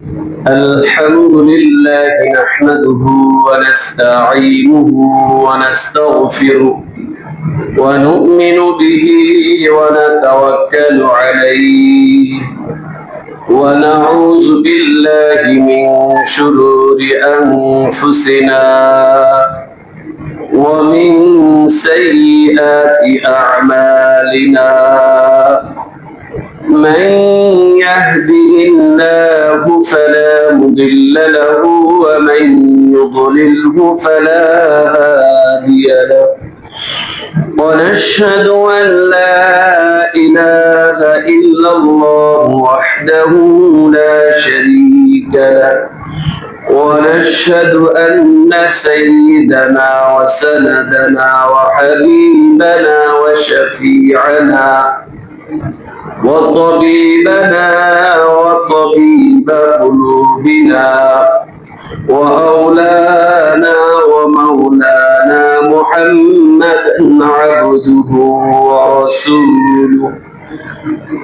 الحمد لله نحمده ونستعينه ونستغفره ونؤمن به ونتوكل عليه ونعوذ بالله من شرور أنفسنا ومن سيئات أعمالنا. من يهده الله فلا مضل له ومن يضلله فلا هادي له، ونشهد أن لا إله إلا الله وحده لا شريك له، ونشهد أن سيدنا وسندنا وحبيبنا وشفيعنا وطبيبنا وطبيب قلوبنا وأولانا ومولانا محمدا عبده ورسوله،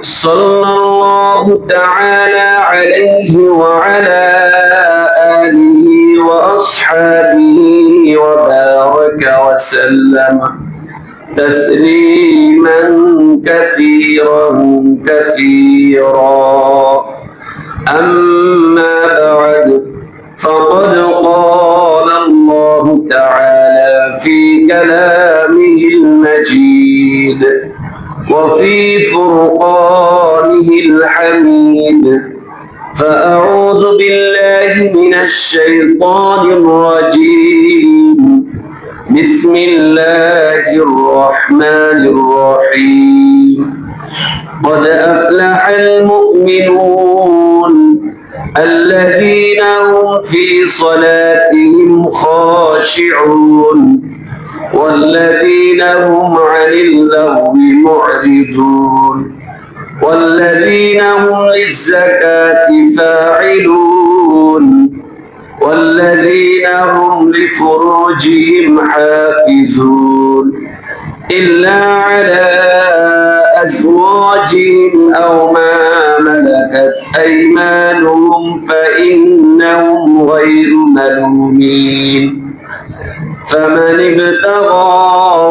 صلى الله تعالى عليه وعلى آله وأصحابه وبارك وسلم تسليما كثيرا كثيرا. أما بعد، فقد قال الله تعالى في كلامه المجيد وفي فرقانه الحميد: فأعوذ بالله من الشيطان الرجيم، بسم الله الرحمن الرحيم. قد أفلح المؤمنون الذين هم في صلاتهم خاشعون والذين هم عن اللغو معرضون والذين هم للزكاة فاعلون والذين هم لفروجهم حافظون إلا على أزواجهم أو ما ملكت أيمانهم فإنهم غير ملومين، فمن ابتغى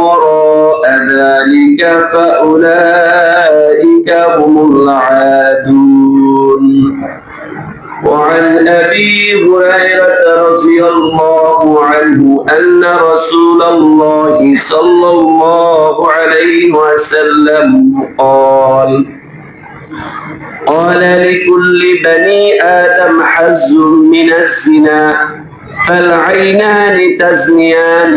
وراء ذلك فأولئك هم العادون. وعن أبي هريرة رضي الله عنه أن رسول الله صلى الله عليه وسلم قال: لكل بني آدم حظ من الزنا، فالعينان تزنيان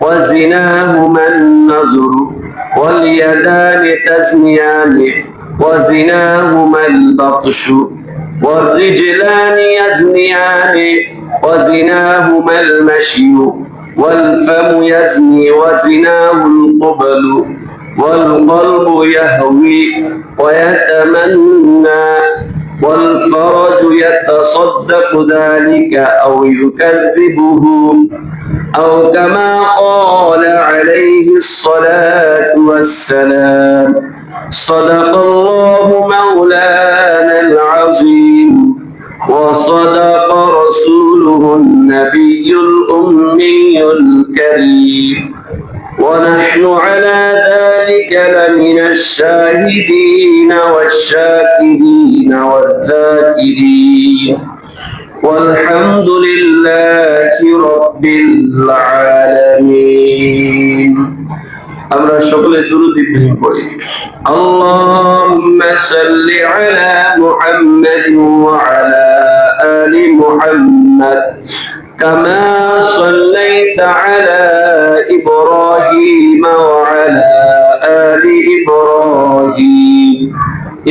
وزناهما النظر، واليدان تزنيان وزناهما البطش، والرجلان يزنيان وزناهما المشي، والفم يزني وزناه القبل، والقلب يهوي ويتمنى، والفرج يتصدق ذلك أو يكذبه، أو كما قال عليه الصلاة والسلام: صدق الله مولانا العظيم، وصدق رسوله النبي الأمي الكريم، ونحن على ذلك لمن الشاهدين والشاكرين والذاكرين، والحمد لله رب العالمين। আমরা সকলে দুরূদ ইব্রাহিম পড়ি। আল্লাহুম্মা সাল্লি আলা মুহাম্মাদ ওয়া আলা আলি মুহাম্মাদ কামা সাল্লাইতা আলা ইব্রাহিম ওয়া আলা আলি ইব্রাহিম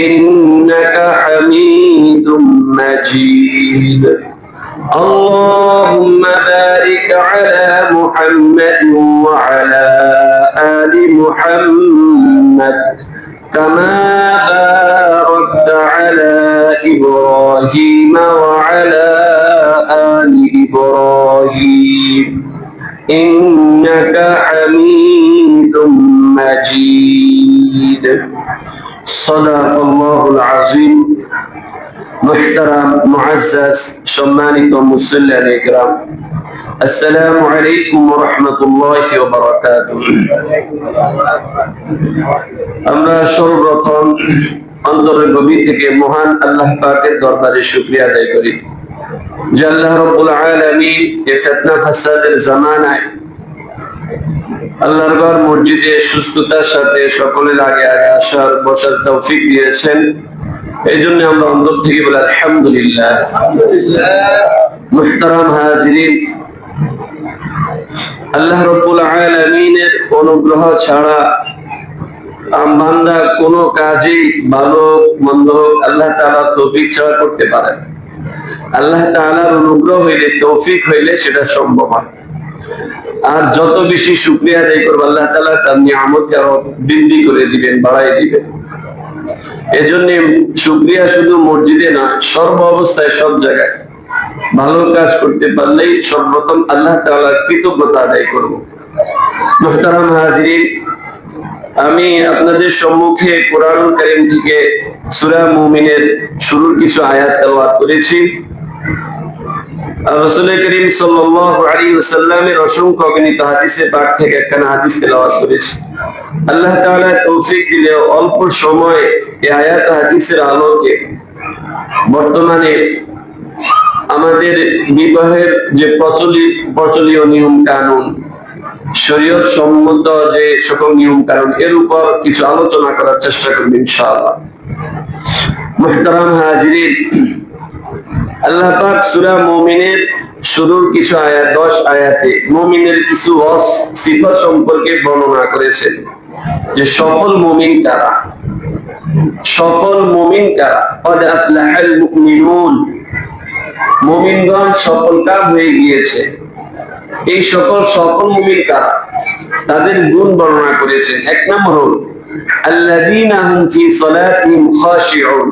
ইন্নাকা হামিদুম মাজিদ। اللهم بارك على محمد وعلى آل محمد كما باركت على إبراهيم وعلى آل إبراهيم إنك حميد مجيد। صدق الله العظيم মুহতারাম মুআজ্জাজ সম্মানিত মুসল্লিয়ান ইকরাম, আসসালামু আলাইকুম ওয়া রাহমাতুল্লাহি ওয়া বারাকাতুহু। আমরা সর্বপ্রথম অন্তরের গভীর থেকে মহান আল্লাহ পাকের দরবারে শুকরিয়া আদায় করি যে আল্লাহ রাব্বুল আলামিন এই ফিতনা ফাসাদের জামানায় আল্লাহর ঘর মসজিদে সুস্থতার সাথে সকলের আগে আগে আসার বসার তৌফিক দিয়েছেন। এই জন্য আমরা অন্তর থেকে বলি আলহামদুলিল্লাহ। মুহতারাম হাজিরিন, আল্লাহ রাব্বুল আলামিনের অনুগ্রহ ছাড়া বান্দা কোনো কাজই ভালো মন্দ আল্লাহ তাআলা তৌফিক ছাড়া করতে পারে না। আল্লাহ তাআলার অনুগ্রহ হইলে, তৌফিক হইলে সেটা সম্ভব হয়। আর যত বেশি শুকরিয়া আদায় করবো আল্লাহ তাআলা তার নিয়ামতকে আরো বৃদ্ধি করে দিবেন, বাড়াই দিবেন। এজন্য শুকরিয়া শুধু মসজিদে না, সর্ব অবস্থায় সব জায়গায় ভালো কাজ করতে পারলেই সর্বপ্রথম আল্লাহ তাআলার কৃতজ্ঞতা আদায় করব। মুহতারাম হাজিরিন, আমি আপনাদের সম্মুখে কোরআনুল কারীম থেকে সূরা মুমিনের শুরুর কিছু আয়াত তেলাওয়াত করেছি। রাসূল করিম সাল্লাল্লাহু আলাইহি ওয়াসাল্লামের অসংখ্য অগণিত হাদিসে পাক থেকে একখানা হাদিস তেলাওয়াত করেছি। আল্লাহ তাআলা তৌফিক দিলে অল্প সময়ে এই আয়াত হাদিসের আলোকে বর্তমানে আমাদের বিবাহের যে প্রচলিত নিয়ম কানুন, শরীয়ত সম্মত যে সকল নিয়ম কানুন, এর উপর কিছু আলোচনা করার চেষ্টা করব ইনশাআল্লাহ। মুহতারাম হাজিরিন, আল্লাহ পাক সূরা মুমিনের শুরুর কিছু আয়াত 10 আয়াতে মুমিনের কিছু সিফাত সম্পর্কে বর্ণনা করেছেন যে সফল মুমিন কারা, সফল মুমিন কারা। ক্বাদ আফলাহাল মুমিনুন, মুমিনগণ সফল কাম হয়ে গিয়েছে। এই সকল সফল মুমিন কারা, তাদের গুণ বর্ণনা করেছেন। এক নম্বর হল আল্লাযীনা হুম ফি সালাতিহিম খাশিউন,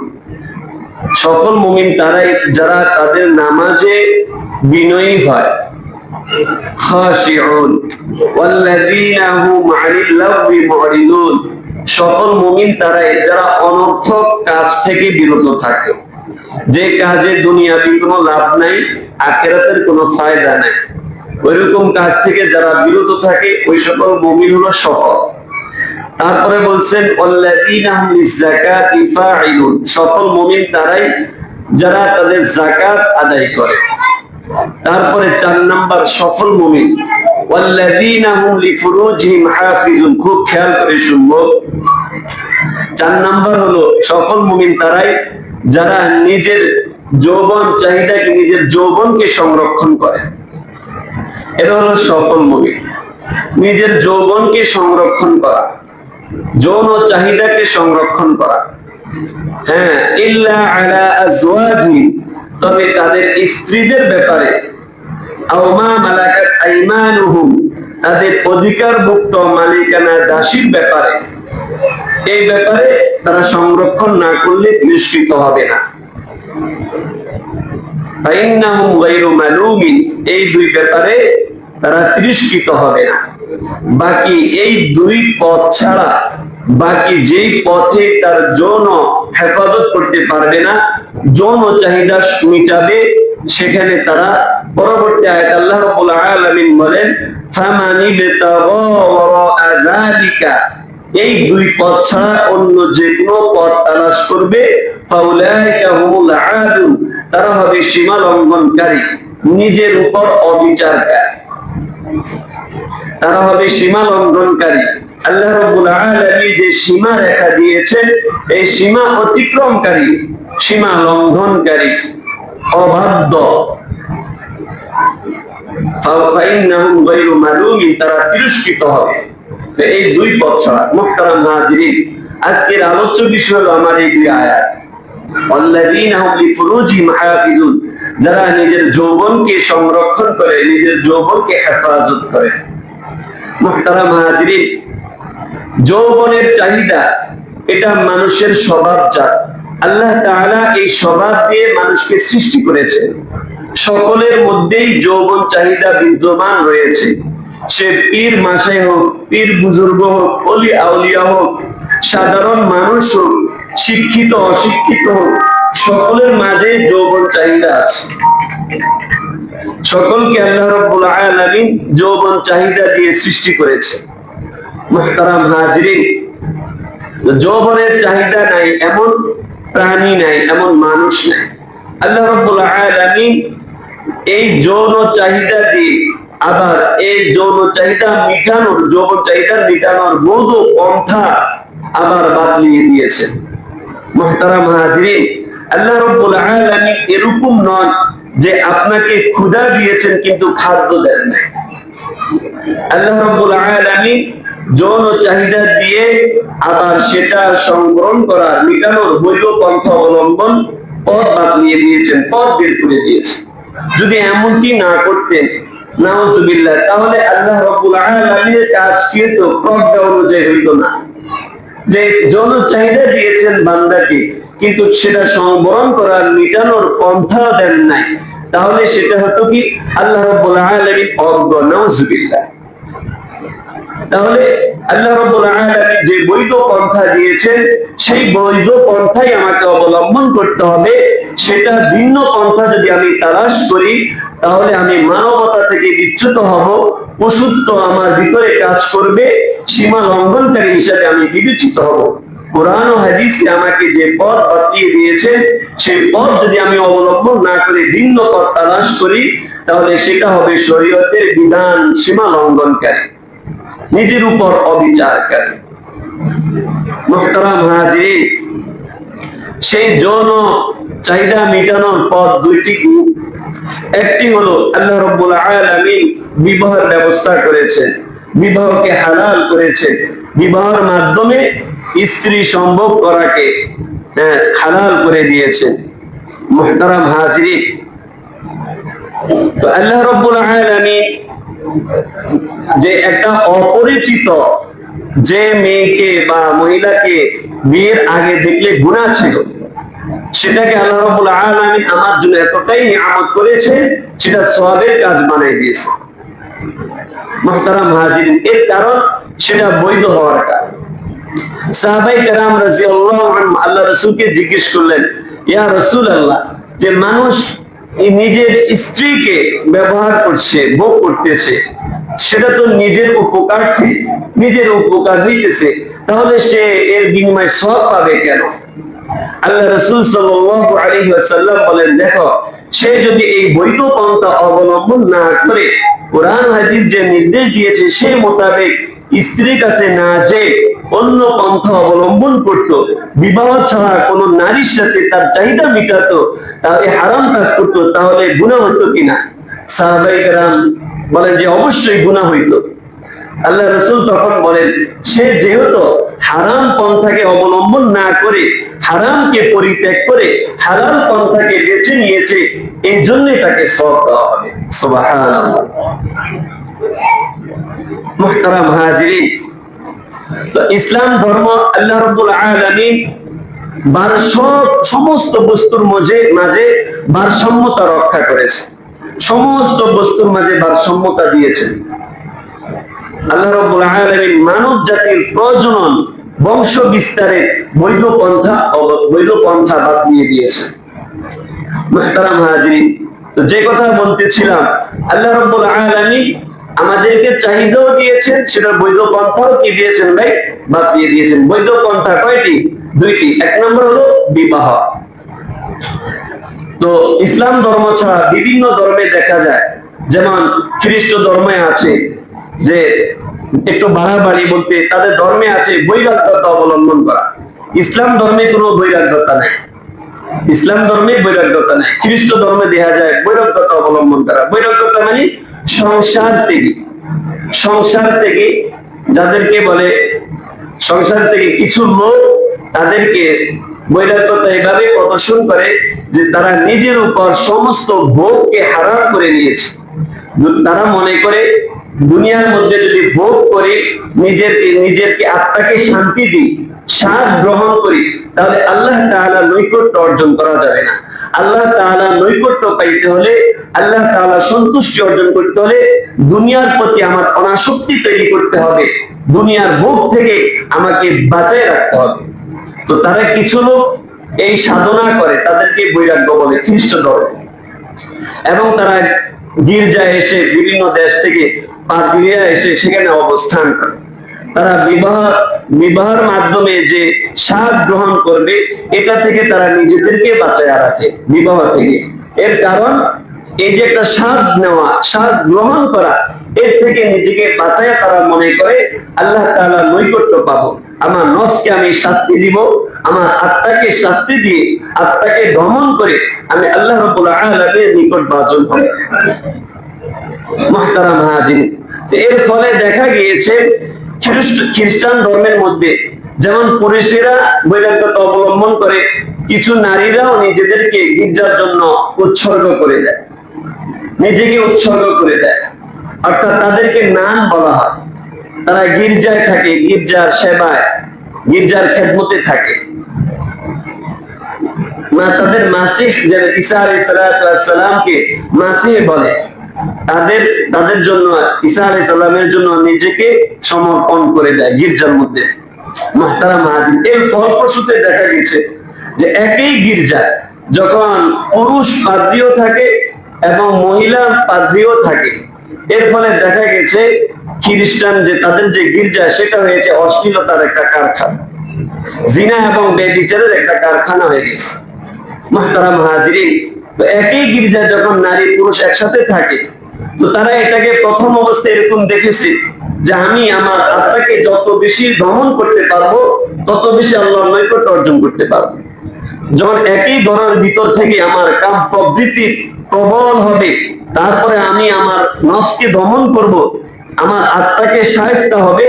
সফল মুমিন তারাই যারা তাদের নামাজে বিনয়ী হয়। খাশিউন ওয়াল্লাযীনা হুম আনিল লাগবি মুরিদুন, সফল মুমিন তারাই যারা অনর্থক কাজ থেকে বিরত থাকে। যে কাজে দুনিয়াবি কোনো লাভ নাই, আখিরাতের কোনো ফায়দা নাই, ওইরকম কাজ থেকে যারা বিরত থাকে, ওই সকল মুমিন হলো সফল। তারপরে বলছেন ওয়াল্লাযীনা হুম লিযাকাতি ফাঈলুন, সফল মুমিন তারাই যারা তাদের যাকাত আদায় করে। তারপরে 4 নাম্বার সফল মুমিন ওয়াল্লাযীনা হুম লিফুরুজিহিম হাফিজুন, খুব খেয়াল করে শুনবো। 4 নাম্বার হলো সফল মুমিন তারাই যারা নিজের যৌবন চাহিদাকে, নিজের যৌবনকে সংরক্ষণ করে। এটা হলো সফল মুমিন, নিজের যৌবনকে সংরক্ষণ করা, যৌন চাহিদাকে সংরক্ষণ করা। হ্যাঁ, ইল্লা আলা আজওয়াজি, তবে তাদের স্ত্রীদের ব্যাপারে, আও মা মালাকাত আইমানুহুম, তাদের অধিকারভুক্ত মালিকানা দাসীর ব্যাপারে, এই ব্যাপারে তারা সংরক্ষণ না করলে তিরস্কৃত হবে না। ফাইন্নাহুম গায়রু মালুমিন, এই দুই ব্যাপারে তারা তিরস্কৃত হবে না। বাকি এই দুই পথ ছাড়া বাকি যেই পথে তার যৌন হেফাজত করতে পারবে না, যৌন চাহিদা মিটাবে, সেখানে তারা পরবর্তী আয়াত আল্লাহ রাব্বুল আলামিন বলেন ফামানি বিতাগা ওয়ারা যালিকা, এই দুই পথ ছাড়া অন্য যে কোনো পথ তালাশ করবে, ফাউলাইকা হুমুল আদুন, তারা হবে সীমা লঙ্ঘনকারী, নিজের উপর অবিচারকারী, তারা হবে সীমা লঙ্ঘনকারী। আল্লাহ রাব্বুল আলামিন যে সীমা রেখা দিয়েছেন, এই সীমা অতিক্রমকারী, সীমা লঙ্ঘনকারী, অবাধ্য। ফাইন্নাহুম গায়রু মালুমিন, তারা তিরস্কৃত হবে এই দুই পথ ছাড়া। মুহতারাম হাজিরিন, আজকের আলোচ্য বিষয় হলো আমার এই দুই আয়াত, ওয়াল্লাযীনা হুম লিফুরুজিহিম হাফিজুন, যারা নিজের যৌবনকে সংরক্ষণ করে, নিজের যৌবনকে হেফাজত করে। মুহতারাম হাজিরিন, যৌবনের চাহিদা এটা মানুষের স্বভাবজাত। আল্লাহ তাআলা এই স্বভাব দিয়ে মানুষকে সৃষ্টি করেছে। সকলের মধ্যেই যৌবন চাহিদা বিদ্যমান রয়েছে। সে পীর মাসাই হোক, পীর বুজুর্গ হোক, ওলি আউলিয়া হোক, সাধারণ মানুষ হোক, শিক্ষিত অশিক্ষিত হোক, সকলের মাঝে যৌবন চাহিদা আছে। সকলকে আল্লাহ রাব্বুল আলামিন যৌবন চাহিদা দিয়ে সৃষ্টি করেছে। মুহতারাম হাজিরিন, যৌবনের চাহিদা নাই এমন প্রাণী নাই, এমন মানুষ নাই। আল্লাহ রাব্বুল আলামিন এই যৌন চাহিদা দিয়ে আবার এই যৌন চাহিদা মিটানোর, যৌবন চাহিদা মিটানোর বৈধ পন্থা আবার বাতলিয়ে দিয়েছেন। মুহতারাম হাজিরিন, আল্লাহ রাব্বুল আলামিন এরকম নন যে আপনাকে ক্ষুধা দিয়েছেন কিন্তু খাদ্য দেন নাই। আল্লাহ রাব্বুল আলামিন যৌন চাহিদা দিয়ে আবার সেটা সংগ্রহ করার, মিটানোর বৈধ পন্থা অবলম্বন পথ বাতলিয়ে দিয়েছেন, পথ বের করে দিয়েছেন। যদি এমনটি না করতেন, নাউজুবিল্লাহ, তাহলে আল্লাহ রাব্বুল আলামিনের কাজ কিন্তু প্রজ্ঞা অনুযায়ী হইতো না। যে যৌন চাহিদা দিয়েছেন বান্দাকে কিন্তু সেটা সংবরণ করার, মিটানোর পন্থা দেন নাই, তাহলে সেটা হতো কি আল্লাহ রাব্বুল আলামিন অজ্ঞ, নাউজুবিল্লাহ। তাহলে আল্লাহ রাব্বুল আলামিন যে বৈধ পন্থা দিয়েছেন সেই বৈধ পন্থাই আমাকে অবলম্বন করতে হবে। সেটা ভিন্ন পন্থা যদি আমি তালাশ করি তাহলে আমি মানবতা থেকে বিচ্যুত হব, পশুত্ব আমার ভিতরে কাজ করবে, সীমা লঙ্ঘনকারী হিসাবে আমি বিবেচিত হব। কোরআন ও হাদিসে আমাকে যে পথ বাতলিয়ে দিয়েছে সেই পথ যদি আমি অবলম্বন না করে ভিন্ন পথ তালাশ করি তাহলে সেটা হবে শরীয়তের বিধান সীমা লঙ্ঘনকারী, নিজের উপর অবিচারকারী। মুহতারাম হাজিরিন, সেই যৌন চাহিদা মেটানোর পথ দুইটি। একটি হলো আল্লাহ রাব্বুল আলামিন বিবাহের ব্যবস্থা করেছেন, বিবাহকে হালাল করেছেন, বিবাহের মাধ্যমে স্ত্রী সম্ভোগ করাকে হালাল করে দিয়েছেন। মুহতারাম হাজিরিন, তো আল্লাহ রাব্বুল আলামিন যে একটা অপরিচিত যে মেয়েকে বা মহিলাকে বিয়ের আগে দেখলে গুনাহ ছিল, সেটাকে আল্লাহ রাব্বুল আলামিন আমার জন্য এতটাই নিয়ামত করেছে, সেটা সওয়াবের কাজ বানিয়ে দিয়েছে। মুহতারাম হাজিরিন, এর কারণ সেটা বৈধ হওয়ার কারণ। সাহাবায়ে কেরাম রাদিয়াল্লাহু আনহুম আল্লাহ রাসূলকে জিজ্ঞেস করলেন, ইয়া রাসূলুল্লাহ, যে মানুষ নিজের স্ত্রীকে ব্যবহার করছে, ভোগ করতেছে, সেটা তো নিজের উপকারার্থে, নিজের উপকার হইতেছে, তাহলে সে এর বিনিময়ে সওয়াব পাবে কেন? আল্লাহ রাসূল সাল্লাল্লাহু আলাইহি ওয়াসাল্লাম বলেন, দেখো, সে যদি এই বৈধ পন্থা অবলম্বন না করে কোরআন হাদিস যে নির্দেশ দিয়েছে সেই মোতাবেক স্ত্রীর কাছে না যে অন্য পন্থা অবলম্বন করত, বিবাহ ছাড়া কোন নারীর সাথে তার চাহিদা মিটাতো, তাহলে হারাম কাজ করত, তাহলে গুনাহ হতো কিনা? সাহাবায়ে কেরাম বলেন যে অবশ্যই গুনাহ হইতো। আল্লাহ রাসূল তখন বলেন, সে যেহেতু হারাম পন্থাকে অবলম্বন না করে, হারামকে পরিত্যাগ করে হালাল পন্থাকে বেছে নিয়েছে, এই জন্যই তাকে সওয়াব দেওয়া হবে। সুবহানাল্লাহ। মুহতারাম হাজিরিন, তো ইসলাম ধর্ম আল্লাহ রাব্বুল আলামিন সমস্ত বস্তুর মাঝে ভারসাম্যতা রক্ষা করেছে, সমস্ত বস্তুর মাঝে ভারসাম্যতা দিয়েছেন। আল্লাহ রাব্বুল আলামিন মানব জাতির প্রজনন, বংশ বিস্তারের বৈধ পন্থা বাতলিয়ে দিয়েছে। মুহতারাম হাজিরিন, তো যে কথা বলতেছিলাম, আল্লাহ রাব্বুল আলামিন আমাদেরকে চাহিদাও দিয়েছেন, সেটা বৈধ পন্থাও কি দিয়েছেন ভাই? বাতলিয়ে দিয়েছেন। বৈধ পন্থা কয়টি? দুইটি। এক নম্বর হলো বিবাহ। তো ইসলাম ধর্ম ছাড়া বিভিন্ন ধর্মে দেখা যায়, যেমন খ্রিস্ট ধর্মে আছে যে একটু বাড়াবাড়ি বলতে, তাদের ধর্মে আছে বৈরাগ্যতা অবলম্বন করা। ইসলাম ধর্মে কোনো বৈরাগ্যতা নাই, ইসলাম ধর্মে বৈরাগ্যতা নাই। খ্রিস্ট ধর্মে দেখা যায় বৈরাগ্যতা অবলম্বন করা। বৈরাগ্যতা মানে সংসার থেকে যাদেরকে বলে, সংসার থেকে কিছু লোক তাদেরকে বৈরাগ্যতা এভাবে প্রদর্শন করে যে তারা নিজের উপর সমস্ত ভোগকে হারাম করে নিয়েছে। তারা মনে করে দুনিয়ার মধ্যে যদি ভোগ করি, নিজেরকে আত্মাকে শান্তি দিই, স্বাদ গ্রহণ করি, তাহলে আল্লাহ তাআলা নৈকট্য অর্জন করা যাবে না। আল্লাহ তাআলা নৈকট্য পাইতে হলে, আল্লাহ তাআলা সন্তুষ্টি অর্জন করতে হলে দুনিয়ার প্রতি আমার অনাসক্তি তৈরি করতে হবে, দুনিয়ার ভোগ থেকে আমাকে বাঁচায় রাখতে হবে। তো তারা কিছু লোক এই সাধনা করে তাদেরকে বৈরাগ্য বলে খ্রিস্ট ধর্ম। এবং তারা গির্জায় এসে বিভিন্ন দেশ থেকে পাদ্রীরা এসে সেখানে অবস্থান করে। তারা বিবাহের মাধ্যমে যে স্বাদ গ্রহণ করবে এটা থেকে তারা নিজেদেরকে বাঁচায় রাখে বিবাহ থেকে। এর কারণ এই যে একটা স্বাদ নেওয়া, স্বাদ গ্রহণ করা, এর থেকে নিজেকে বাঁচায় তারা মনে করে আল্লাহ তাআলার নৈকট্য পাবো, আমার নফসকে আমি শাস্তি দিব, আমার আত্মাকে শাস্তি দিয়ে আত্মাকে দমন করে আমি আল্লাহ রাব্বুল আলামিনের নিকট বাচন হব। মুহতারাম হাজির, এর ফলে দেখা গিয়েছে খ্রিস্টান ধর্মের মধ্যে যেমন পুরুষেরা বৈরাগ্যতা অবলম্বন করে, কিছু নারীরাও নিজেদেরকে গির্জার জন্য উৎসর্গ করে দেয়, নিজেকে উৎসর্গ করে দেয়, অর্থাৎ তাদেরকে নান বলা হয়। তারা গির্জায় থাকে, গির্জার সেবায়, গির্জার খেদমতে থাকে। তাদের মাসিহ, যারা ঈসা আলাইহিস সালামকে মাসিহ বলে, তাদের জন্য ঈসা আলাইহিস সালামের জন্য নিজেকে সমর্পণ করে দেয় গির্জার মধ্যে। মুহতারাম হাজির, এর ফলপ্রসূতে দেখা গেছে যে একই গির্জায় যখন পুরুষ পাদ্রীও থাকে এবং মহিলা পাদ্রীও থাকে, এর ফলে দেখা গেছে খ্রিস্টান যে তাদের যে গির্জা সেটা হয়েছে অশ্লীলতার একটা কারখানা, জিনা এবং ব্যভিচারের একটা কারখানা হয়ে গেছে। মুহতারাম হাজিরিন, তো একই গির্জা যখন নারী পুরুষ একসাথে থাকে, তো তারা এটাকে প্রথম অবস্থায় এরকম দেখেছে যে আমি আমার আত্মাকে যত বেশি দমন করতে পারবো তত বেশি আল্লাহর নৈকট্য অর্জন করতে পারবো। যখন একই ঘরের ভিতর থেকে আমার কাম প্রবৃত্তি প্রবল হবে, তারপরে আমি আমার নফসকে দমন করব, আমার আত্মাকে শায়েস্তা হবে,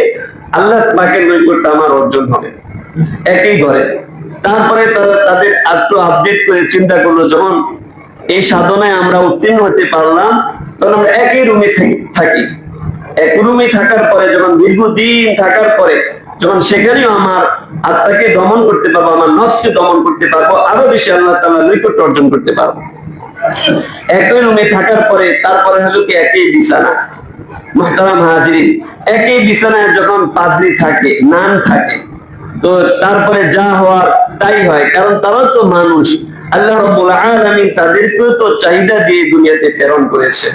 আল্লাহ পাকের নৈকট্য আমার অর্জন হবে একই ঘরে। তারপরে তারা তাদের একটু আপডেট করে চিন্তা করলো, যখন এই সাধনায় আমরা উত্তীর্ণ হতে পারলাম, তখন আমরা একই রুমে থাকি। এক রুমে থাকার পরে যখন দীর্ঘদিন থাকার পরে যখন সেখানেও আমার আত্মাকে দমন করতে পারবো, আমার নফসকে দমন করতে পারবো, আরো বেশি আল্লাহ তাআলার নৈকট্য অর্জন করতে পারবো। একই রুমে থাকার পরে তারপরে হলো কি একই বিছানা। মুহতারাম হাজিরিন, একই বিছানায় যখন পাদ্রী থাকে, নান থাকে, তো তারপরে যা হওয়ার তাই হয়, কারণ তারা তো মানুষ। আল্লাহ রাব্বুল আলামিন তাদেরকে তো চাহিদা দিয়ে দুনিয়াতে প্রেরণ করেছে।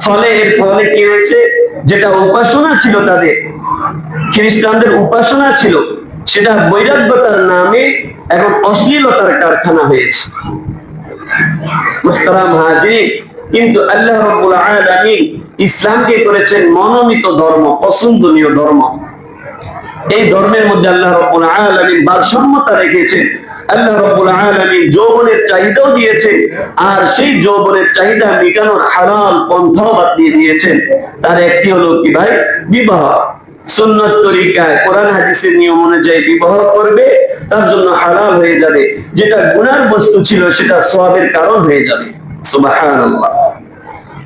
ফলে এর ফলে কি হয়েছে, যেটা উপাসনা ছিল তাদের, খ্রিস্টানদের উপাসনা ছিল, সেটা বৈরাগ্যতার নামে এখন অশ্লীলতার কারখানা হয়েছে। মুহতারাম হাজিরিন, কিন্তু আল্লাহ রাব্বুল আলামিন ইসলামকে করেছেন মনোনীত ধর্ম, পছন্দনীয় ধর্ম। এই ধর্মের মধ্যে আল্লাহ রাব্বুল আলামিন ভারসাম্যতা রেখেছেন। আল্লাহ রাব্বুল আলামিন যৌবনের চাহিদাও দিয়েছেন, আর সেই যৌবনের চাহিদা মেটানোর হালাল পন্থাও বাতলিয়ে দিয়েছেন। তার একটি হলো কি ভাই, বিবাহ। সুন্নাত তরিকায় কোরআন হাদিসের নিয়ম অনুযায়ী বিবাহ করবে, তার জন্য হালাল হয়ে যাবে। যেটা গুনার বস্তু ছিল সেটা সওয়াবের কারণ হয়ে যাবে। সুবহানাল্লাহ।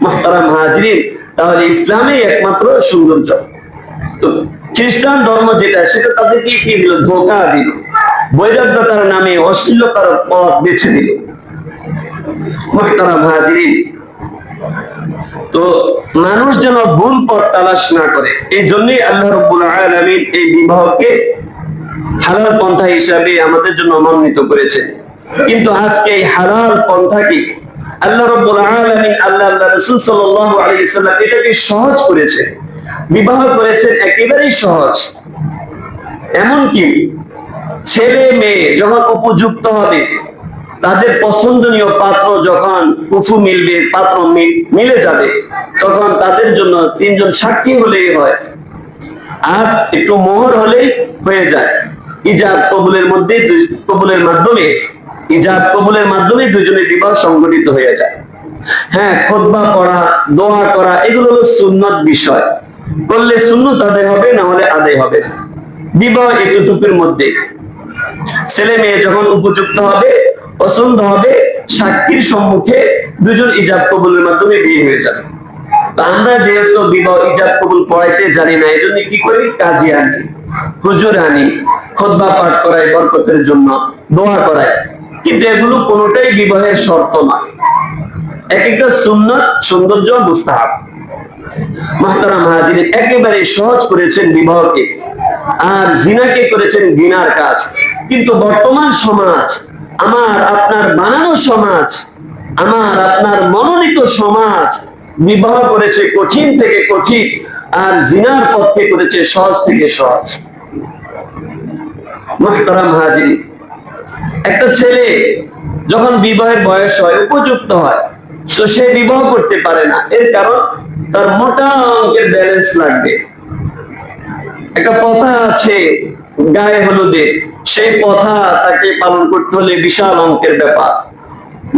মুহতারাম হাজিরিন, তাহলে ইসলামই একমাত্র সৌন্দর্য। তো খ্রিস্টান ধর্ম যেটা, সেটা তাদেরকে কি দিল, ধোঁকা দিল, বৈরাগ্যতার নামে অশ্লীলতার পথ বেছে দিল। মুহতারাম হাজিরিন, তো মানুষ যেন ভুল পথ তালাশ না করে, এই জন্যই আল্লাহ রাব্বুল আলামিন এই বিবাহকে হালাল পন্থা হিসাবে আমাদের জন্য মনোনীত করেছেন। কিন্তু আজকে এই হালাল পন্থাকে আল্লাহ রাব্বুল আলামিন, আল্লাহ রাসূল সাল্লাল্লাহু আলাইহি ওয়াসাল্লাম এটাকে সহজ করেছেন, বিবাহ করেছেন একেবারেই সহজ। এমনকি ছেলে মেয়ে যখন উপযুক্ত হবে, তাদের পছন্দনীয় পাত্র যখন কুফু মিলবে, পাত্র মিলে যাবে, তখন তাদের জন্য 3 জন সাক্ষী হলেই হয়, আর একটু মোহর হলেই হয়ে যায়। ইজাব কবুলের মাধ্যমে দুজনের বিবাহ সংগঠিত হয়ে যায়। হ্যাঁ, খুতবা পড়া, দোয়া করা, এগুলো হলো সুন্নত বিষয়, করলে সুন্নত আদায় হবে, না হলে আদায় হবে না। বিবাহ এতটুকুর মধ্যে, ছেলে মেয়ে যখন উপযুক্ত হবে, পছন্দ হবে, সাক্ষীর সম্মুখে দুজন ইজাব কবুলের মাধ্যমে বিয়ে হয়ে যাবে। তো আমরা যেহেতু বিবাহ ইজাব কবুল পড়াইতে জানি না, এই জন্য কি করি, কাজী আনি, হুজুর আনি, খুতবা পাঠ করাই, বরকতের জন্য দোয়া করাই, কিন্তু এগুলো কোনোটাই বিবাহের শর্ত নয়। এক একটা সুন্নাত, সৌন্দর্য, মুস্তাহাব। মুহতারাম হাজিরিন, একেবারে সহজ করেছেন বিবাহকে, আর জিনাকে করেছেন ঘৃণার কাজ। কিন্তু বর্তমান সমাজ আমার আপনার বানানো সমাজ, আমার আপনার মনোনীত সমাজ বিবাহ করেছে কঠিন থেকে কঠিন, আর জিনার পথকে করেছে সহজ থেকে সহজ। মুহতারাম হাজিরিন, একটা ছেলে যখন বিবাহের বয়স হয়, উপযুক্ত হয়, তো সে বিবাহ করতে পারে না। এর কারণ তার মোটা অঙ্কের ব্যালেন্স লাগবে। একটা প্রথা আছে গায়ে হলুদে, সেই প্রথা তাকে পালন করতে হলে বিশাল অঙ্কের ব্যাপার।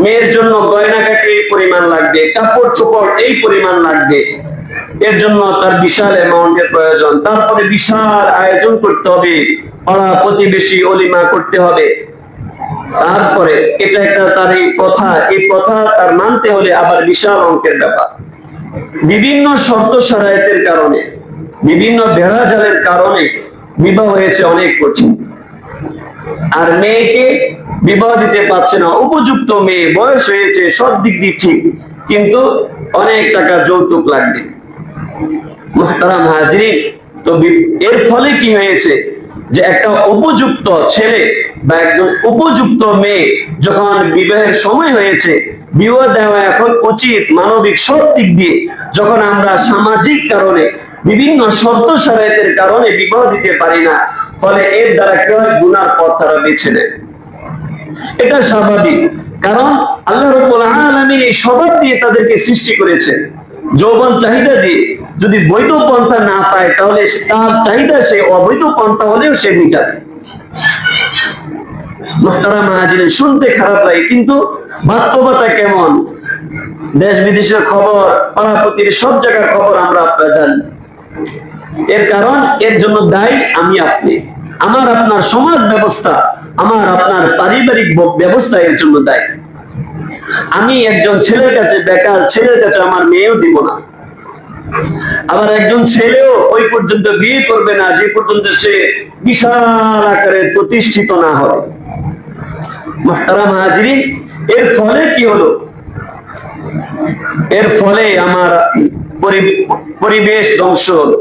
মেয়ের জন্য গয়নাকাটি এই পরিমাণ লাগবে, কাপড় চোপড় এই পরিমাণ লাগবে, এর জন্য তার বিশাল অ্যামাউন্টের প্রয়োজন। তারপরে বিশাল আয়োজন করতে হবে, পাড়া প্রতিবেশী অলিমা করতে হবে। তারপরে এটা একটা তার এই প্রথা তার মানতে হলে আবার বিশাল অঙ্কের ব্যাপার। বিভিন্ন শর্ত সারায়াতের কারণে, বিভিন্ন বেড়াজালের কারণে বিবাহ হয়েছে অনেক কঠিন। আর মেয়েকে বিবাহ দিতে পারছে না, উপযুক্ত মেয়ে, বয়স হয়েছে, সব দিক দিয়ে ঠিক, কিন্তু অনেক টাকা যৌতুক লাগবে। মুহতারাম হাজিরিন, তো এর ফলে কি হয়েছে যে একটা উপযুক্ত ছেলে বা একজন উপযুক্ত মেয়ে যখন বিবাহের সময় হয়েছে, বিবাহ দেওয়া এখন উচিত মানবিক সব দিক দিয়ে। যখন আমরা সামাজিক কারণে, বিভিন্ন শর্ত সারায়াতের কারণে বিবাহ দিতে পারি না, ফলে এর দ্বারা কি হয়, গুনার পথ তারা বেছে নেয়। এটা স্বাভাবিক, কারণ আল্লাহ রাব্বুল আলামিন এই স্বভাব দিয়ে তাদেরকে সৃষ্টি করেছে। যৌবন চাহিদা দিয়ে যদি বৈধ পন্থা না পায়, তাহলে তার চাহিদা সে অবৈধ পন্থা হলেও সে মিটাবে। মুহতারাম হাজিরিন, শুনতে খারাপ লাগে, কিন্তু বাস্তবতা কেমন, দেশ বিদেশের খবর, পাড়া প্রতিবেশী সব জায়গার খবর আমরা আপনারা জানি। এর কারণ, এর জন্য দায়ী আমি আপনি, আমার আপনার সমাজ ব্যবস্থা, আমার আপনার পারিবারিক ব্যবস্থা এর জন্য দায়ী। আমি একজন ছেলের কাছে, বেকার ছেলের কাছে আমার মেয়েও দিব না, আবার একজন ছেলেও ওই পর্যন্ত বিয়ে করবে না যে পর্যন্ত সে বিশাল আকারে প্রতিষ্ঠিত না হবে। মুহতারাম হাজিরিন, এর ফলে কি হলো? এর ফলে আমার পরিবেশ ধ্বংস হলো।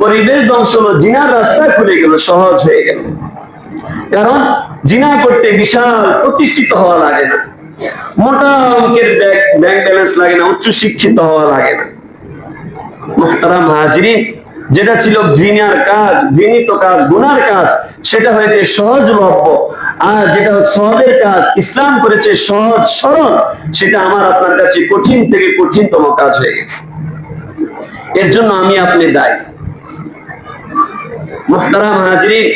পরিবেশ ধ্বংস হলো, জিনার রাস্তা খুলে গেল, সহজ হয়ে গেল। কারণ জিনা করতে বিশাল প্রতিষ্ঠিত হওয়া লাগে না, মোটা অঙ্কের ব্যাংক ব্যালেন্স লাগে না, উচ্চ শিক্ষিত হওয়া লাগে না। মুহতারাম হাজিরিন, যেটা ছিল ঘৃণার কাজ, ঘৃণিত কাজ, গুনার কাজ, সেটা হয়েছে সহজলভ্য। আর যেটা সহজের কাজ, ইসলাম করেছে সহজ সরল, সেটা আমার আপনার কাছে কঠিন থেকে কঠিনতম কাজ হয়ে গেছে। এর জন্য আমি আপনি দায়ী। মুহতারাম হাজিরিন,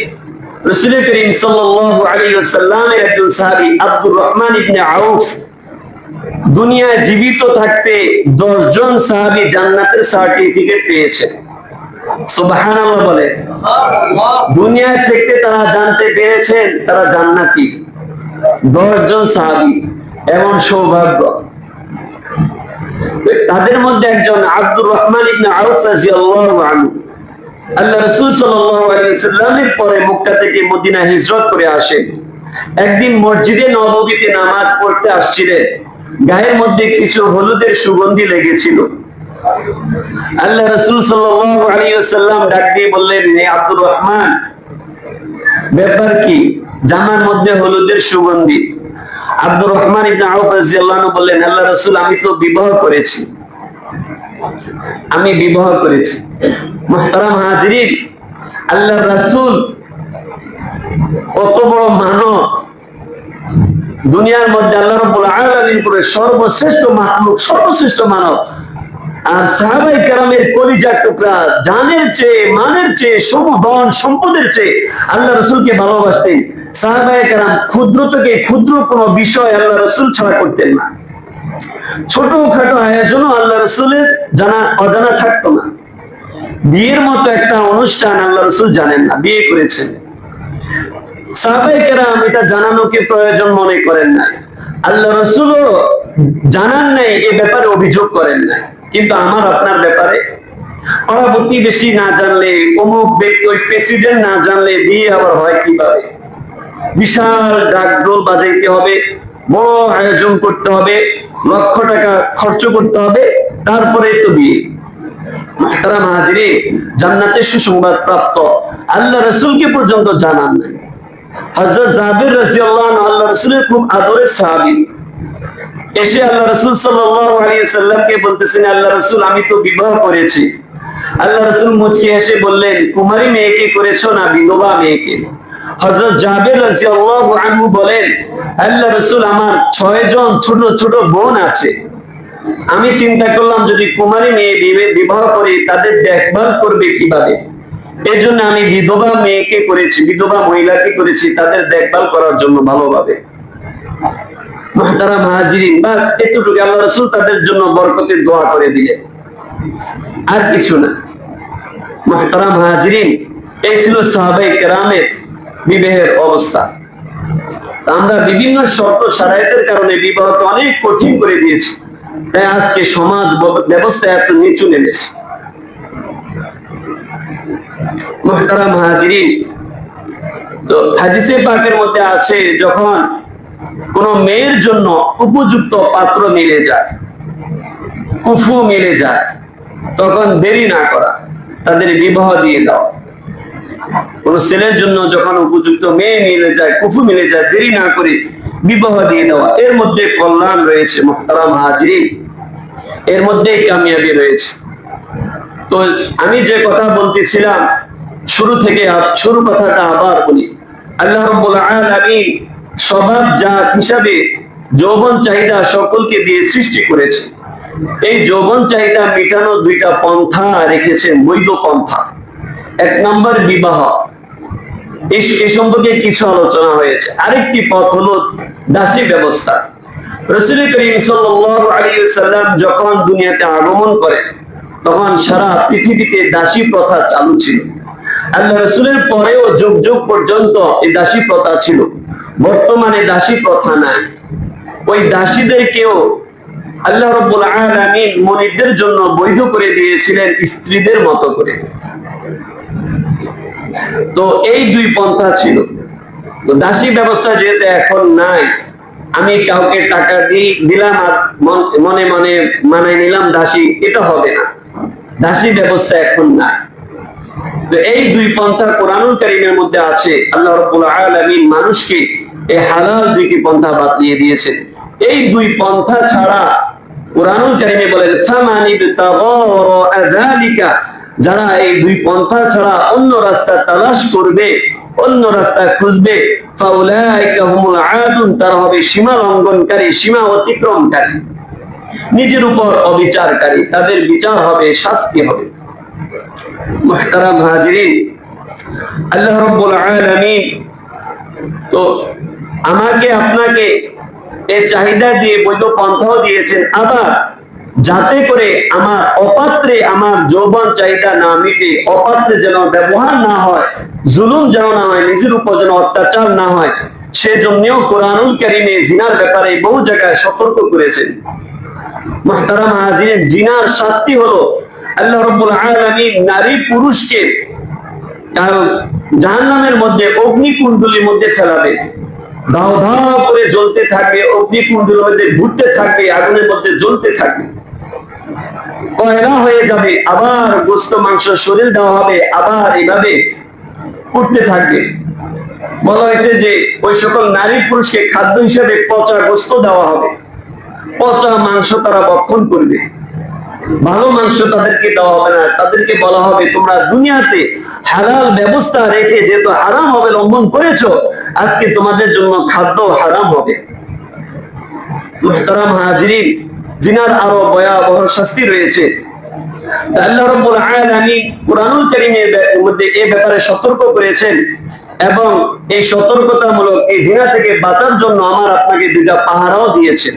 রাসূল করিম সাল্লাল্লাহু আলাইহি ওয়াসাল্লামের একজন সাহাবী আব্দুর রহমান ইবনে আউফ, দুনিয়ায় জীবিত থাকতে 10 জন সাহাবী জান্নাতের সার্টিফিকেট পেয়েছেন। সুবহানাল্লাহ বলে। দুনিয়ায় থেকে তারা জানতে পেরেছেন তারা জান্নাতি, 10 জন সাহাবী, এমন সৌভাগ্য। তাদের মধ্যে একজন আব্দুর রহমান ইবনে আউফ রাদিয়াল্লাহু আনহু, আল্লাহ রাসূল সাল্লাল্লাহু আলাইহি ওয়াসাল্লামের পরে মক্কা থেকে মদিনা হিজরত করে আসেন। একদিন মসজিদে নববীতে নামাজ পড়তে আসছিলেন, গায়ের মধ্যে কিছু হলুদের সুগন্ধি লেগেছিল। আল্লাহ রাসূল সাল্লাল্লাহু আলাইহি ওয়াসাল্লাম ডাক দিয়ে বললেন, হে আব্দুর রহমান, ব্যাপার কি? জামার মধ্যে হলুদের সুগন্ধি। আব্দুর রহমান ইবনে আউফ রাদিয়াল্লাহু আনহু বললেন, আল্লাহ রাসূল, আমি তো বিবাহ করেছি, আমি বিবাহ করেছি। মুহতারাম হাজিরিন, আল্লাহ রাসূল কত বড় মানব, দুনিয়ার মধ্যে আল্লাহ রাব্বুল আলামিন করে সর্বশ্রেষ্ঠ মাখলুক, সর্বশ্রেষ্ঠ মানব। আর সাহাবায়ে কেরামের কলিজার টুকরা, জানের চেয়ে, মানের চেয়ে, সমধন সম্পদের চেয়ে আল্লাহ রাসূলকে ভালোবাসতেন। সাহাবায়ে কেরাম ক্ষুদ্র থেকে ক্ষুদ্র কোনো বিষয় আল্লাহ রাসূল ছাড়া করতেন না। ছোটখাটো আয়োজনও আল্লাহ রাসূলের অজানা থাকতো না। বিয়ের মতো একটা অনুষ্ঠান আল্লাহ রাসূল জানেন না, বিয়ে করেছেন। সাহাবায়ে কেরাম এটা জানানোকে প্রয়োজন মনে করেন না, আল্লাহ রাসূলও জানান নাই, এ ব্যাপারে অভিযোগ করেন না। কিন্তু আমার আপনার ব্যাপারে পাড়া প্রতিবেশী না জানলে, অমুক ব্যক্তি, ওই প্রেসিডেন্ট না জানলে বিয়ে আবার হয় কিভাবে? বিশাল ডাকডোল বাজাইতে হবে, বড় আয়োজন করতে হবে, লক্ষ টাকা খরচ করতে হবে, তারপরে তো বিয়ে। মুহতারাম হাজিরিন, জান্নাতের সুসংবাদ প্রাপ্ত আল্লাহ রাসূলকে পর্যন্ত জানান নাই। হযরত জাবির রাদিয়াল্লাহু আনহু আল্লাহর রাসূলের খুব আদরের সাহাবী, এসে আল্লাহ রাসূল সাল্লাল্লাহু আলাইহি ওয়াসাল্লামকে বলতেছেন, আল্লাহ রাসূল আমি তো বিবাহ করেছি। আল্লাহ রাসূল মুচকি হেসে বললেন, কুমারী মেয়েকে করেছো না বিধবা মেয়েকে? হযরত জাবির রাদিয়াল্লাহু আনহু বলেন, আল্লাহ রাসূল আমার 6 জন ছোট ছোট বোন আছে, আমি চিন্তা করলাম যদি কুমারী মেয়ে বিবাহ করি তাদের দেখভাল করবে কিভাবে, এজন্য আমি বিধবা মেয়েকে করেছি, বিধবা মহিলাকে করেছি তাদের দেখভাল করার জন্য ভালোভাবে। মুহতারাম হাজিরিন, বাস এতটুকু আল্লাহ রাসূল তাদের জন্য বরকতের দোয়া করে দিলেন, আর কিছু না। মুহতারাম হাজিরিন, এই ছিল সাহাবায়ে কেরামের বিবাহের অবস্থা। আমরা বিভিন্ন শর্ত শারায়েতের কারণে বিবাহকে অনেক কঠিন করে দিয়েছি, তাই আজকে সমাজ ব্যবস্থা এত নিচু নেমেছে। মুহতারাম হাজিরিন, তো হাদিসে পাকের মধ্যে আছে যখন কোন মেয়ের জন্য উপযুক্ত পাত্র মিলে যায়, কুফু মিলে যায়, তখন দেরি না করা, তাদের বিবাহ দিয়ে দাও। কোন ছেলের জন্য যখন উপযুক্ত মেয়ে মিলে যায়, কুফু মিলে যায়, দেরি না করে বিবাহ দিয়ে দেওয়া, এর মধ্যে কল্যাণ রয়েছে। মুহতারাম হাজিরিন, এর মধ্যে কামিয়াবি রয়েছে। তো আমি যে কথা বলতেছিলাম শুরু কথাটা আবার বলি। আল্লাহ রাব্বুল আলামিন স্বভাব জাত হিসাবে যৌবন চাহিদা সকলকে দিয়ে সৃষ্টি করেছে। এই যৌবন চাহিদা মেটানোর দুইটা পন্থা রেখেছেন, বৈধ পন্থা। এক নম্বর বিবাহ, এই সম্পর্কে কিছু আলোচনা হয়েছে। আরেকটি পথ হলো দাসী ব্যবস্থা। রাসূল করিম সাল্লাল্লাহু আলাইহি ওয়াসাল্লাম যখন দুনিয়াতে আগমন করেন তখন সারা পৃথিবীতে দাসী প্রথা চালু ছিল। আল্লাহ রাসূলের পরেও যুগ যুগ পর্যন্ত এই দাসী প্রথা ছিল। বর্তমানে দাসী প্রথা নাই। ওই দাসীদেরকেও আল্লাহ রাব্বুল আলামিন মুনিবদের জন্য বৈধ করে দিয়েছিলেন স্ত্রীদের মতো করে। তো এই দুই পন্থা ছিল। তো দাসী ব্যবস্থা যেহেতু এখন নাই, আমি কাউকে টাকা দিলাম আর মনে মনে মানায় নিলাম দাসী, এটা হবে না। দাসী ব্যবস্থা এখন নাই। তো এই দুই পন্থা কোরআনুল কারীমের মধ্যে আছে। আল্লাহ রাব্বুল আলামিন মানুষকে এই হালাল দুইটি পন্থা বাতলিয়ে দিয়েছেন। এই দুই পন্থা ছাড়া কোরআনুল কারীমে বলেন ফামানিবতাগা যালিকা, যারা এই দুই পন্থা ছাড়া অন্য রাস্তা তালাশ করবে, অন্য রাস্তা খুঁজবে, ফাউলাইকা হুমুল আদুন, তারা হবে সীমা লঙ্ঘনকারী, সীমা অতিক্রমকারী, নিজের উপর অবিচারকারী, তাদের বিচার হবে, শাস্তি হবে। মুহতারাম হাজিরিন, আল্লাহ রাব্বুল আলামিন তো আমাকে আপনাকে এই চাহিদা দিয়ে বৈধ পন্থাও দিয়েছেন, আবার যাতে করে আমার অপাত্রে আমার যৌবন চাহিদা না মিটে, অপাত্রে যেন ব্যবহার না হয়, জুলুম যেন না হয়, নিজের উপর যেন অত্যাচার না হয়, সেজন্যও কোরআনুল কারীমে জিনার ব্যাপারে বহু জায়গায় সতর্ক করেছেন। মুহতারাম হাজিরিন, জিনার শাস্তি হলো আল্লাহ রাব্বুল আলামিন নারী পুরুষকে জাহান্নামের মধ্যে অগ্নিকুণ্ডলীর মধ্যে ফেলাবে, দাও দাও করে জ্বলতে থাকবে, অগ্নিকুণ্ডলীর মধ্যে ঘুরতে থাকবে, আগুনের মধ্যে জ্বলতে থাকবে, কয়লা হয়ে যাবে, আবার গোশত মাংস শরীর দেওয়া হবে, আবার এইভাবে উঠতে থাকবে। বলা হয়েছে যে ওই সকল নারী পুরুষকে খাদ্য হিসেবে পচা গোশত দেওয়া হবে, পচা মাংস তারা ভক্ষণ করবে, ভালো মাংস তাদেরকে দেওয়া হবে না। তাদেরকে বলা হবে তোমরা দুনিয়াতে হালাল ব্যবস্থা রেখে যেহেতু হারাম অবলম্বন করেছো, আজকে তোমাদের জন্য খাদ্য হারাম হবে। মুহতারাম হাজিরিন, জিনার আরো ভয়াবহ শাস্তি রয়েছে। আল্লাহ রাব্বুল আলামিন কোরআনুল কারীমের মধ্যে এই ব্যাপারে সতর্ক করেছেন, এবং এই সতর্কতামূলক এই জিনা থেকে বাঁচার জন্য আমার আপনাকে দুইটা পাহারাও দিয়েছেন।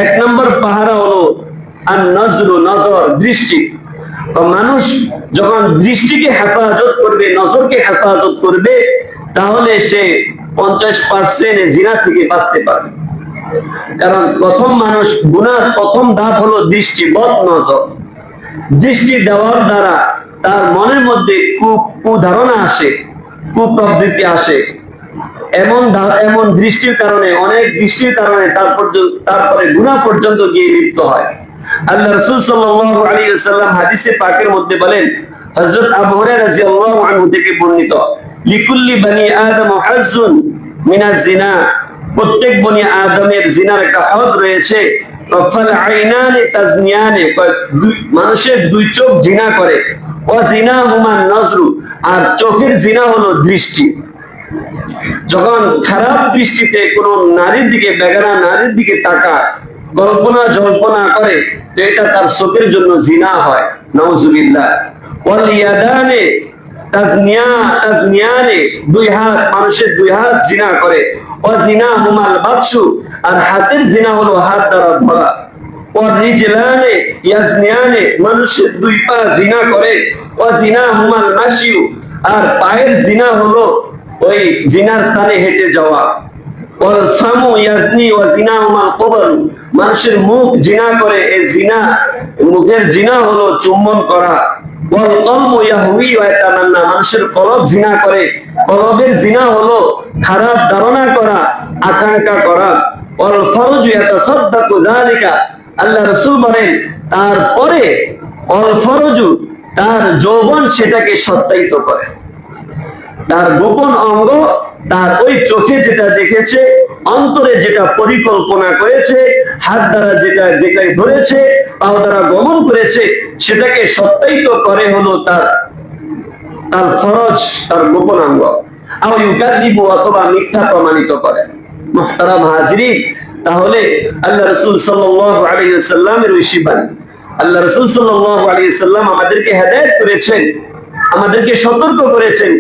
এক নম্বর পাহারা হলো আন-নজরু, নজর, দৃষ্টি। তো মানুষ যখন দৃষ্টিকে হেফাজত করবে, নজরকে হেফাজত করবে, তাহলে সে 50% জিনা থেকে বাঁচতে পারবে। কারণ প্রথম মানুষ গুনার প্রথম ধাপ হলো দৃষ্টি, বদ নজর। দৃষ্টি দেওয়ার দ্বারা তার মনের মধ্যে কুধারণা আসে, কুপ্রবৃত্তি আসে। এমন দৃষ্টির কারণে, অনেক দৃষ্টির কারণে তারপরে গুনাহ পর্যন্ত গিয়ে লিপ্ত হয়। আল্লাহ রাসূল সাল্লাল্লাহু আলাইহি ওয়াসাল্লাম হাদিসে পাকের মধ্যে বলেন, হযরত আবু হুরায়রা রাদিয়াল্লাহু আনহু থেকে বর্ণিত, লিকুল্লি বানি আদম হাজ্জুন মিনাজ জিনা, প্রত্যেক বনি আদমের জিনার একটা হদ রয়েছে। ফাল আইনানি তাজনিয়ানি, মানুষের দুই চোখ জিনা করে। ওয়া জিনাহুমা নজরু, আর চোখের জিনা হলো দৃষ্টি। যখন খারাপ দৃষ্টিতে কোন নারীর দিকে, বেগানা নারীর দিকে তাকায়, কল্পনা জল্পনা করে, তো এটা তার চোখের জন্য জিনা হয়। নাউজুবিল্লাহ। ওয়াল ইয়াদানি তাজনিয়ানি, দুই হাত, মানুষের দুই হাত জিনা করে। ওয়া জিনাহুমাল বাতশু, আর হাতের জিনা হলো হাত দ্বারা ধরা। ওয়া রিজলানি ইয়াজনিয়ানি, মানুষের দুই পা জিনা করে। ওয়া জিনাহুমাল মাশিউ, আর পায়ের জিনা হলো ওই জিনার স্থানে হেঁটে যাওয়া। ওয়াল ফামু ইয়াজনি ওয়া জিনাহুমাল কবল, মানুষের মুখ জিনা করে, এই জিনা, মুখের জিনা হলো চুম্বন করা। ওয়াল কলবু ইয়াহউই ওয়া ইয়াতামান্না, মানুষের কলব জিনা করে, কলবের জিনা হলো খারাপ ধারণা করা, আকাঙ্ক্ষা করা। ওয়াল ফারজু ইয়াতাসাদ্দাকু যালিকা, আল্লাহ রাসূল বলেন তারপরে ওয়াল ফারজু, তার যৌবন সেটাকে সত্যায়িত করে। তার গোপন অঙ্গ, তার ওই চোখে যেটা দেখেছে, অন্তরে যেটা পরিকল্পনা করেছে, হাত দ্বারা যেটাই ধরেছে, পাও দ্বারা গমন করেছে, সেটাকে সত্যায়িত করে হলো তার ফরজ, তার গোপন অঙ্গ। আও ইউকাযিবু, অথবা মিথ্যা প্রমাণিত করে। মুহতারাম হাজিরিন, তাহলে আল্লাহ রাসূল সাল্লাল্লাহু আলাইহি ওয়াসাল্লামের ওই শিবানী, আল্লাহ রাসূল সাল্লাল্লাহু আলাইহি ওয়াসাল্লাম আমাদেরকে হেদায়েত করেছেন, আমাদেরকে সতর্ক করেছেন।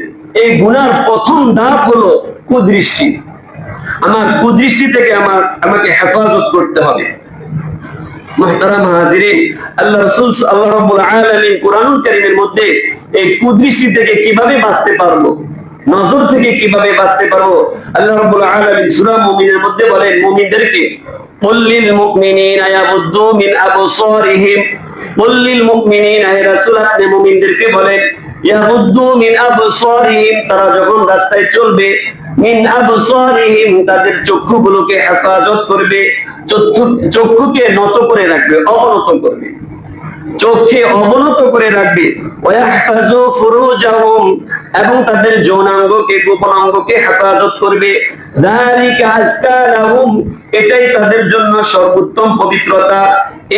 এই গুনার প্রথম ধাপ হলো কুদৃষ্টি। আমার কুদৃষ্টি থেকে আমাকে হেফাজত করতে হবে। মুহতারাম হাজিরিন, আল্লাহ রাসূল, আল্লাহ রাব্বুল আলামিন কুরআনুল কারীমের মধ্যে এই কুদৃষ্টি থেকে কিভাবে বাঁচতে পারবো, নজর থেকে কিভাবে বাঁচতে পারবো, আল্লাহ রাব্বুল আলামিন সূরা মুমিনের মধ্যে বলেন মুমিনদেরকে, কুল লিল মুমিনিনা ইয়াগুদ্দু মিন আবসারিহিম, কুল লিল মুমিনিনা, হে রাসূল আপনি মুমিনদেরকে বলেন, ইয়াগুদ্দু মিন আবসারিহিম, তারা যখন রাস্তায় চলবে, মিন আবসারিহিম, তাদের চক্ষুগুলোকে হেফাজত করবে, চক্ষুকে নত করে রাখবে, অবনত করবে, চোখে অবনত করে রাখবে। ওয়াহফাজু ফুরুজাহুম, এবং তাদের যৌনাঙ্গকে, গোপনাঙ্গকে হেফাজত করবে। যালিকা আযকা লাহুম, এটাই তাদের জন্য সর্বোত্তম পবিত্রতা।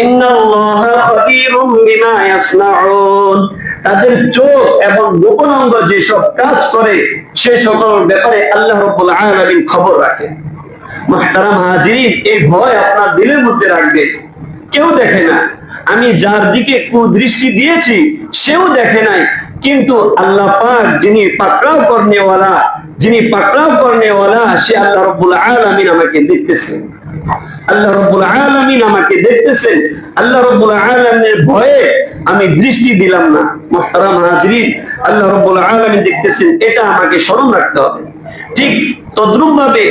ইন্নাল্লাহা খাবীরুম বিমা ইয়াসনাউন, তাদের চোখ এবং গোপনাঙ্গ যে সব কাজ করে, সে সকল ব্যাপারে আল্লাহ রাব্বুল আলামিন খবর রাখেন। মুহতারাম হাজিরিন, এই ভয় আপনার দিলের মধ্যে রাখবেন। কেউ দেখে না, আমি যার দিকে কুদৃষ্টি দিয়েছি সেও দেখে নাই, কিন্তু আল্লাহ পাক যিনি পাকড়াও করনেওয়ালা, সে আল্লাহ রাব্বুল আলামিন আমাকে দেখতেছেন। আল্লাহ রাব্বুল আলামিন আমাকে দেখতেছেন। আল্লাহ রাব্বুল আলামিনের ভয়ে আমি দৃষ্টি দিলাম না। মুহতারাম হাজিরিন, আল্লাহ রাব্বুল আলামিন দেখতেছেন, এটা আমাকে স্মরণ রাখতে হবে। ঠিক তদ্রুপ ভাবে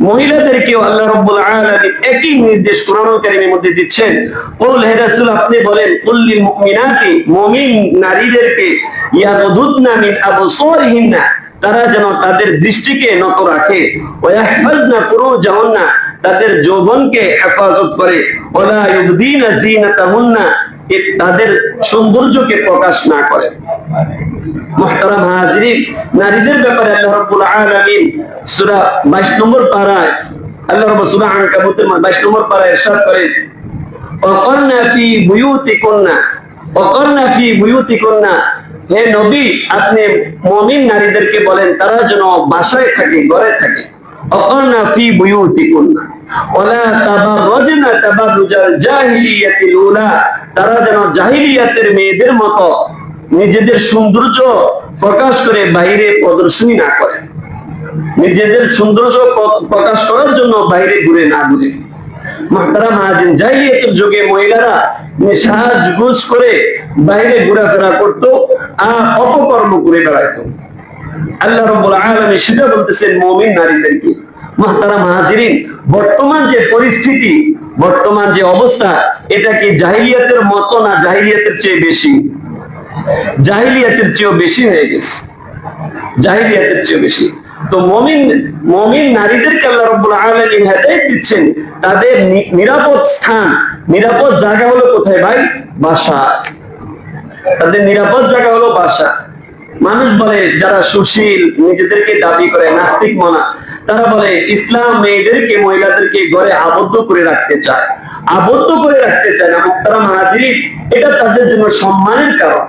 মহিলাদেরকেও আল্লাহ রাব্বুল আলামিন একই নির্দেশ কোরআনুল কারীমের মধ্যে দিচ্ছেন। কুল, হে রাসূল আপনি বলেন, কুল লিল মুমিনাতি, মুমিন নারীদেরকে, ইয়াগুদুদনা মিন আবসারিহিন্না, তারা যেন তাদের দৃষ্টিকে নত রাখে। ওয়াহফাজনা ফুরুজাহুন্না, তাদের যৌবনকে হেফাজত করে। ওয়ালা ইউবদিনা যিনাতাহুন্না, তাদের সৌন্দর্যকে প্রকাশ না করে। মুহতারাম হাজিরিন, নারীদের ব্যাপারে আল্লাহ রাব্বুল আলামিন সূরা 22 নম্বর পারায়, আল্লাহ রাব্বুল সূরা আনকাবুতের 22 নম্বর পারায় ইরশাদ করেন, ওয়াকারনা ফি বুয়ুতিকুন্না, ওয়াকারনা ফি বুয়ুতিকুন্না, হে নবী আপনি মুমিন নারীদেরকে বলেন তারা যেন বাসায় থাকে, ঘরে থাকে। ওয়াকারনা ফি বুয়ুতিকুন্না ওয়ালা তাবাররাজনা তাবাররুজাল জাহিলিয়াতিল উলা, তারা যেন জাহিলিয়াতের মেয়েদের মতো নিজেদের সৌন্দর্য প্রকাশ করে বাইরে প্রদর্শনী না করে, নিজেদের সৌন্দর্য প্রকাশ করার জন্য বাইরে ঘুরে না ঘুরে। মুহতারাম হাজিরিন, জাহিলিয়াতের যুগে মহিলারা সাজগোজ করে বাইরে ঘোরাফেরা করতো আর অপকর্ম করে বেড়াইতো। আল্লাহ রাব্বুল আলামিন সেটা বলতেছেন মুমিন নারীদেরকে। মুহতারাম হাজিরিন, বর্তমান যে পরিস্থিতি, বর্তমান যে অবস্থা, এটা কি জাহিলিয়াতের মতো না জাহিলিয়াতের চেয়ে বেশি? জাহিলিয়াতের চেয়েও বেশি হয়ে গেছে, জাহিলিয়াতের চেয়ে বেশি। তো মুমিন নারীদেরকে আল্লাহ রাব্বুল আলামিন হেদায়েত দিচ্ছেন, তাদের নিরাপদ স্থান, নিরাপদ জায়গা হলো কোথায় ভাই? বাসা। তাদের নিরাপদ জায়গা হলো বাসা। মানুষ বলে যারা সুশীল নিজেদেরকে দাবি করে নাস্তিক মনা, তারা বলে ইসলাম মেয়েদেরকে মহিলাদেরকে ঘরে আবদ্ধ করে রাখতে চায়, আবদ্ধ করে রাখতে চায় না। মুহতারাম হাজিরিন, এটা তাদের জন্য সম্মানের কারণ,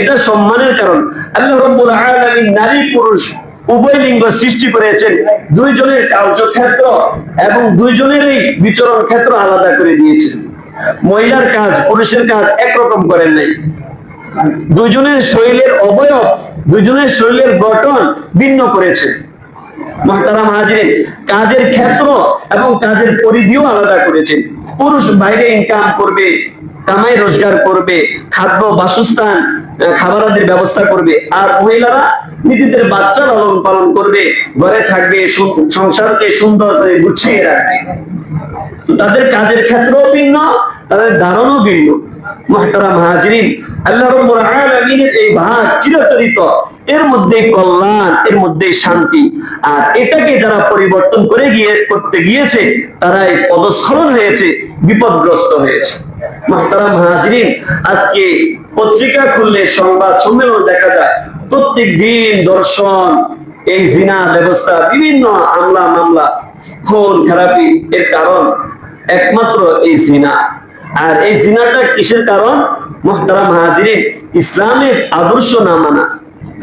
এটা সম্মানের কারণ। আল্লাহ রাব্বুল আলামিন নারী পুরুষ উভয় লিঙ্গ সৃষ্টি করেছেন, দুইজনের কার্যক্ষেত্র এবং দুইজনেরই বিচরণ ক্ষেত্র আলাদা করে দিয়েছেন। মহিলার কাজ পুরুষের কাজ একরকম করেন নাই। দুইজনের শরীরের অবয়ব, দুইজনের শরীরের গঠন ভিন্ন করেছেন। মুহতারাম হাজিরিন, কাজের ক্ষেত্র এবং কাজের পরিধিও আলাদা করেছেন। পুরুষ বাইরে ইনকাম করবে, কামাই রোজগার করবে, খাদ্য বাসস্থান খাবারের ব্যবস্থা করবে, আর মহিলারা নিজেদের বাচ্চা লালন পালন করবে, ঘরে থাকবে, সংসারকে সুন্দর করে গুছিয়ে রাখবে। তাদের কাজের ক্ষেত্রও ভিন্ন, তাদের ধারণও ভিন্ন। মুহতারাম হাজিরিন, আল্লাহ রাব্বুল আলামিনের এই ভাগ চিরাচরিত, এর মধ্যে কল্যাণ, এর মধ্যে শান্তি। আর এটাকে যারা পরিবর্তন করতে গিয়েছে, তারাই পদস্খলন হয়েছে, বিপদগ্রস্ত হয়েছে। মুহতারাম হাজিরিন, আজকে পত্রিকা খুললে সংবাদ সম্মেলন দেখা যায়, প্রত্যেক দিন দর্শন, এই জিনা ব্যবস্থা, বিভিন্ন আমলা মামলা, খুন খারাপি, এর কারণ একমাত্র এই জিনা। আর এই জিনাটা কিসের কারণ? মুহতারাম হাজিরিন, ইসলামের আদর্শ না মানা,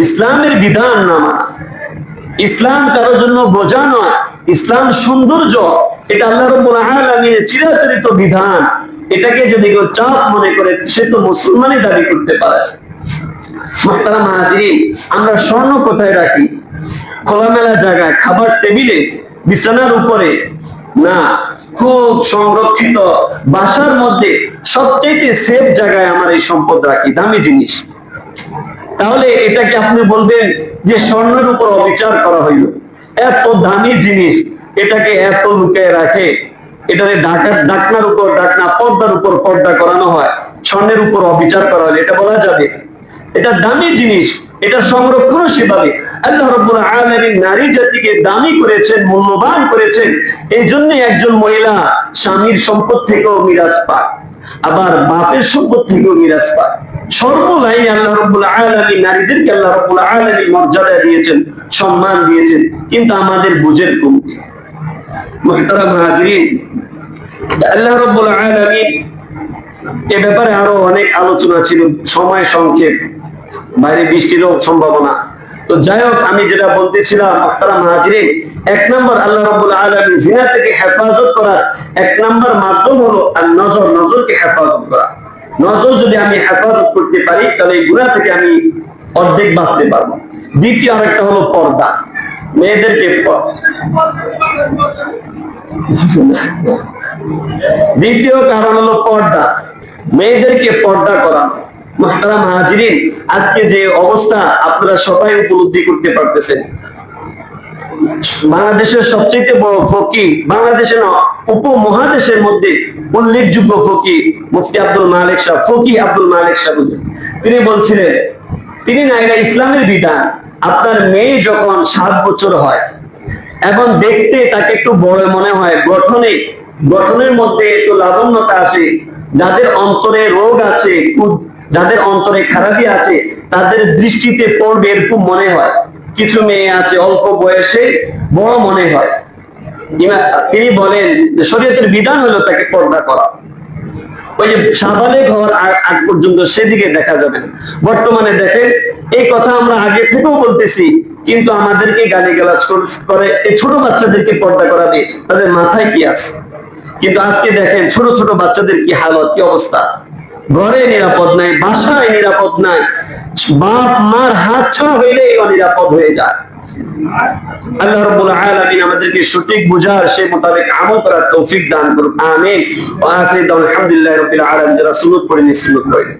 ইসলামের বিধান না মানা। ইসলাম কারোর জন্য বোঝা নয়, ইসলাম সৌন্দর্য, এটা আল্লাহ রাব্বুল আলামিনের চিরাচরিত বিধান। এটাকে যদি কেউ চাপ মনে করে, সে তো মুসলমানই দাবি করতে পারে। মুহতারাম হাজিরিন, আমরা স্বর্ণ কোথায় রাখি? খোলামেলা জায়গায়, খাবার টেবিলে, বিছানার উপরে না, খুব সংরক্ষিত বাসার মধ্যে সবচেয়ে সেফ জায়গায় আমার এই সম্পদ রাখি, দামি জিনিস। তাহলে এটাকে আপনি বলবেন যে স্বর্ণের উপর অবিচার করা হইল? এত দামি জিনিস, এটাকে এত লুকিয়ে রাখে, এটাকে ঢাকনার উপর ঢাকনা, পর্দার উপর পর্দা করানো হয়, স্বর্ণের উপর অবিচার করা হলে এটা বলা যাবে? এটা দামি জিনিস, এটা সংরক্ষণ সেভাবে। আল্লাহ রাব্বুল আলামিন নারী জাতিকে দামি করেছেন, মূল্যবান করেছেন। এই জন্য একজন মহিলা স্বামীর সম্পদ থেকেও মিরাজ পায়, আবার বাপের সম্পদ থেকেও মিরাজ পায়। সর্বলাইনে আল্লাহ রাব্বুল আলামিন নারীদেরকে আল্লাহ রাব্বুল আলামিন মর্যাদা দিয়েছেন, সম্মান দিয়েছেন, কিন্তু আমাদের বুঝের কমতি। মুহতারাম হাজিরিন, আল্লাহ রাব্বুল আলামিন এ ব্যাপারে আরো অনেক আলোচনা ছিল, সময় সংক্ষেপ, বাইরে বৃষ্টিরও সম্ভাবনা। তো যাই হোক, আমি যেটা বলতেছিলাম মুহতারাম হাজিরিন, এক নম্বর আল্লাহ রাব্বুল আলামিন জিনা থেকে হেফাজত করার এক নম্বর মাধ্যম হলো আর নজর, নজরকে হেফাজত করা। নজর যদি আমি হেফাজত করতে পারি, তাহলে এই গুনাহ থেকে আমি অর্ধেক বাঁচতে পারবো। দ্বিতীয় আরেকটা হলো পর্দা, মেয়েদেরকে দ্বিতীয় কারণ হলো পর্দা, মেয়েদেরকে পর্দা করা। মুহতারাম হাজিরিন, আজকে যে অবস্থা আপনারা সবাই উপলব্ধি করতে পারতেছেন, বাংলাদেশের সবচেয়ে বড় ফকিহ, বাংলাদেশে না উপমহাদেশের মধ্যে উল্লেখযোগ্য ফকিহ মুফতি আব্দুল মালিক সাহেব, ফকিহ আব্দুল মালিক সাহেব, তিনি বলছিলেন, তিনি না, এটা ইসলামের বিধান, আপনার মেয়ে যখন 7 বছর হয় এবং দেখতে তাকে একটু বড় মনে হয়, গঠনের মধ্যে একটু লাবণ্যতা আসে, যাদের অন্তরে রোগ আছে, যাদের অন্তরে খারাপি আছে, তাদের দৃষ্টিতে পড়বে এরকম মনে হয়। কিছু মেয়ে আছে অল্প বয়সে বড় মনে হয়। তিনি বলেন যে শরীয়তের বিধান হলো তাকে পর্দা করা। ওই যে সাবালেগ হওয়ার আগ পর্যন্ত সেদিকে দেখা যাবে না। বর্তমানে দেখেন, এই কথা আমরা আগে থেকেও বলতেছি, কিন্তু আমাদেরকে গালিগালাজ করে এই ছোট বাচ্চাদেরকে পর্দা করাবে, তাদের মাথায় কি আছে? কিন্তু আজকে দেখেন ছোট ছোট বাচ্চাদের কি হালত, কি অবস্থা, ঘরে নিরাপদ নাই, বাসায় নিরাপদ নাই, বাপ মার হাত ছাড়া হইলে অনিরাপদ হয়ে যায়। আল্লাহ রাব্বুল আলামিন আমাদেরকে সঠিক বুঝার, সেই মোতাবেক আমল করার তৌফিক দান করুন। আমিন। ওয়া আখিরু দাওয়ানা আলহামদুলিল্লাহি রাব্বিল আলামিন। যারা সুন্নাত পড়েন সুন্নাত পড়েন।